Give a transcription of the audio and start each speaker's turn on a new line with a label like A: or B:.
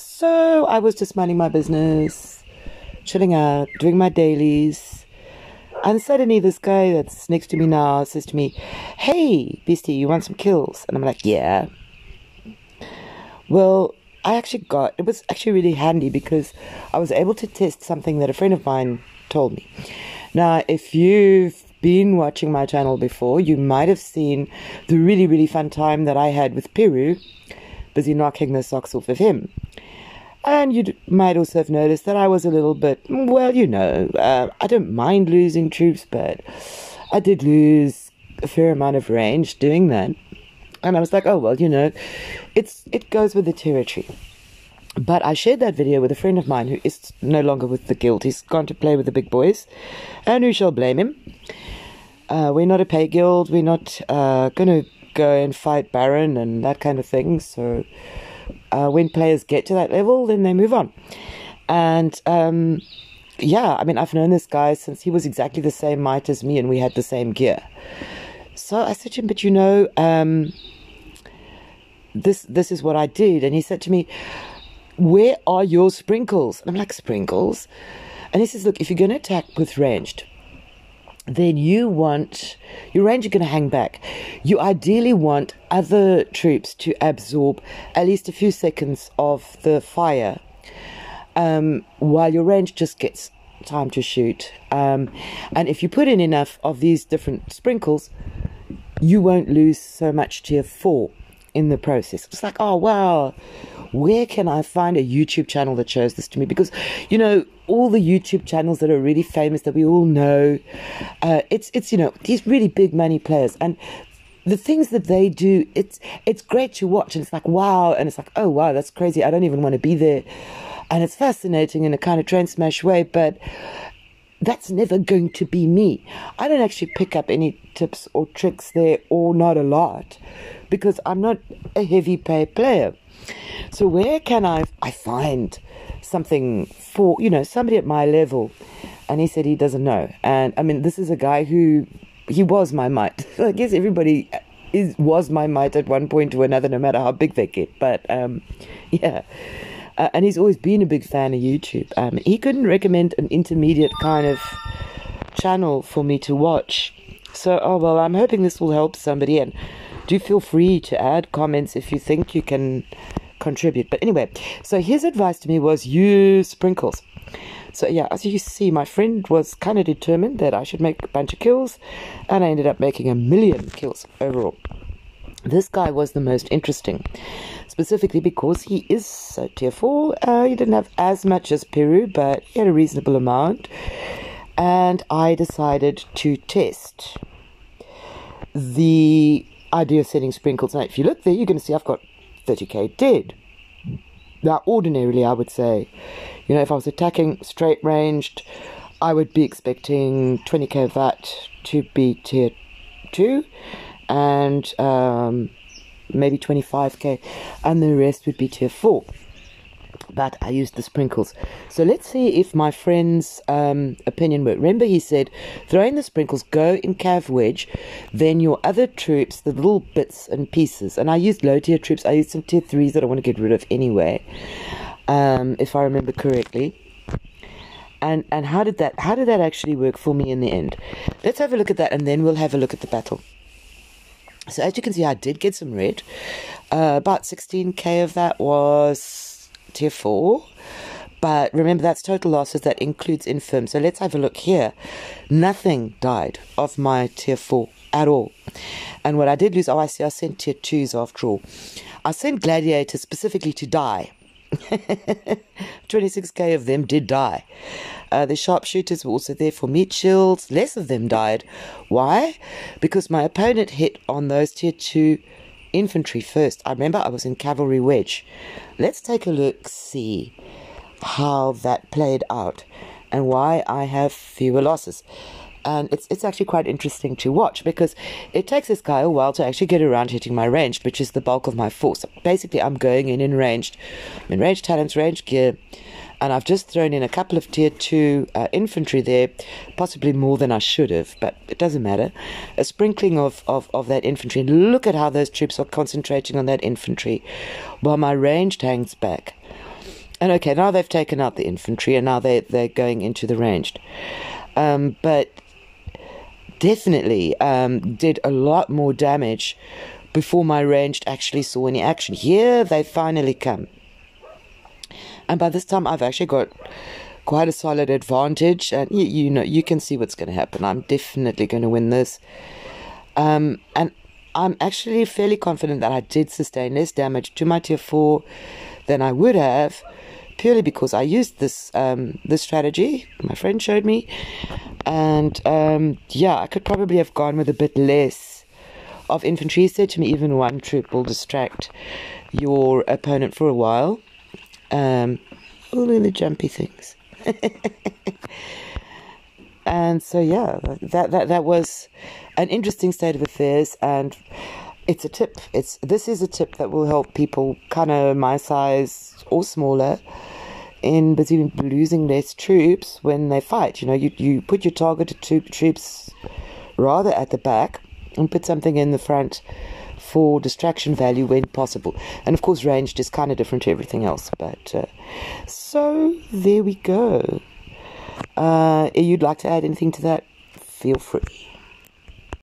A: So I was just minding my business, chilling out, doing my dailies. And suddenly this guy that's next to me now says to me, "Hey, Beastie, you want some kills?" And I'm like, "Yeah." Well, it was actually really handy because I was able to test something that a friend of mine told me. Now, if you've been watching my channel before, you might have seen the really, really fun time that I had with Peru, busy knocking the socks off of him. And you might also have noticed that I was a little bit, well, I don't mind losing troops, but I did lose a fair amount of range doing that. And I was like, oh, well, it goes with the territory. But I shared that video with a friend of mine who is no longer with the guild. He's gone to play with the big boys. And who shall blame him? We're not a pay guild. We're not going to go and fight Baron and that kind of thing. So when players get to that level, then they move on. And I've known this guy since he was exactly the same might as me and we had the same gear. So I said to him, this is what I did. And he said to me, "Where are your sprinkles?" And I'm like, "Sprinkles?" And he says, "Look, if you're going to attack with ranged, then your range are going to hang back. You ideally want other troops to absorb at least a few seconds of the fire, while your range just gets time to shoot. And if you put in enough of these different sprinkles, you won't lose so much tier 4 in the process." It's like, oh, wow, where can I find a YouTube channel that shows this to me? Because, all the YouTube channels that are really famous that we all know, it's these really big money players. And the things that they do, it's great to watch. And it's like, wow. And it's like, oh, wow, that's crazy. I don't even want to be there. And it's fascinating in a kind of train smash way. But that's never going to be me. I don't actually pick up any tips or tricks there, or not a lot, because I'm not a heavy pay player. So where can I find something for, somebody at my level? And he said he doesn't know. And I mean, this is a guy he was my mate. I guess everybody was my mate at one point or another, no matter how big they get. But yeah. And he's always been a big fan of YouTube. He couldn't recommend an intermediate kind of channel for me to watch. So, I'm hoping this will help somebody. And do feel free to add comments if you think you can contribute. But anyway, so his advice to me was use sprinkles. So yeah, as you see, my friend was kind of determined that I should make a bunch of kills. And I ended up making 1 million kills overall. This guy was the most interesting, specifically because he is tier 4. He didn't have as much as Peru, but he had a reasonable amount. And I decided to test the idea of setting sprinkles. Now, if you look there, you're going to see I've got 30k dead. Now, ordinarily, I would say, if I was attacking straight ranged, I would be expecting 20k of that to be tier 2. And maybe 25k, and the rest would be tier 4. But I used the sprinkles. So let's see if my friend's opinion worked. Remember, he said, throw in the sprinkles, go in Cav Wedge, then your other troops, the little bits and pieces. And I used low tier troops. I used some tier 3s that I want to get rid of anyway, if I remember correctly. And how did that actually work for me in the end? Let's have a look at that, and then we'll have a look at the battle. So as you can see, I did get some red. About 16k of that was tier 4. But remember, that's total losses. That includes infirm. So let's have a look here. Nothing died of my tier 4 at all. And what I did lose, I sent tier 2s after all. I sent gladiators specifically to die. 26k of them did die. The sharpshooters were also there for meat shields. Less of them died. Why? Because my opponent hit on those tier 2 infantry first. I remember I was in cavalry wedge. Let's take a look, see how that played out and why I have fewer losses. And it's actually quite interesting to watch, because it takes this guy a while to actually get around hitting my ranged, which is the bulk of my force. Basically, I'm going in ranged. I'm in ranged talents, ranged gear, and I've just thrown in a couple of tier 2 infantry there, possibly more than I should have, but it doesn't matter. A sprinkling of that infantry, and look at how those troops are concentrating on that infantry, while my ranged hangs back. And okay, now they've taken out the infantry, and now they're going into the ranged. But definitely did a lot more damage before my ranged actually saw any action. Here they finally come. And by this time I've actually got quite a solid advantage, and you can see what's going to happen. I'm definitely going to win this. And I'm actually fairly confident that I did sustain less damage to my tier 4 than I would have, purely because I used this strategy my friend showed me. And yeah, I could probably have gone with a bit less of infantry. He said to me, even one troop will distract your opponent for a while. All of the jumpy things. And so yeah, that was an interesting state of affairs, and it's a tip. This is a tip that will help people kind of my size or smaller in between losing less troops when they fight. You put your targeted troops rather at the back and put something in the front for distraction value when possible. And of course ranged is kind of different to everything else, but so there we go. You'd like to add anything to that? Feel free.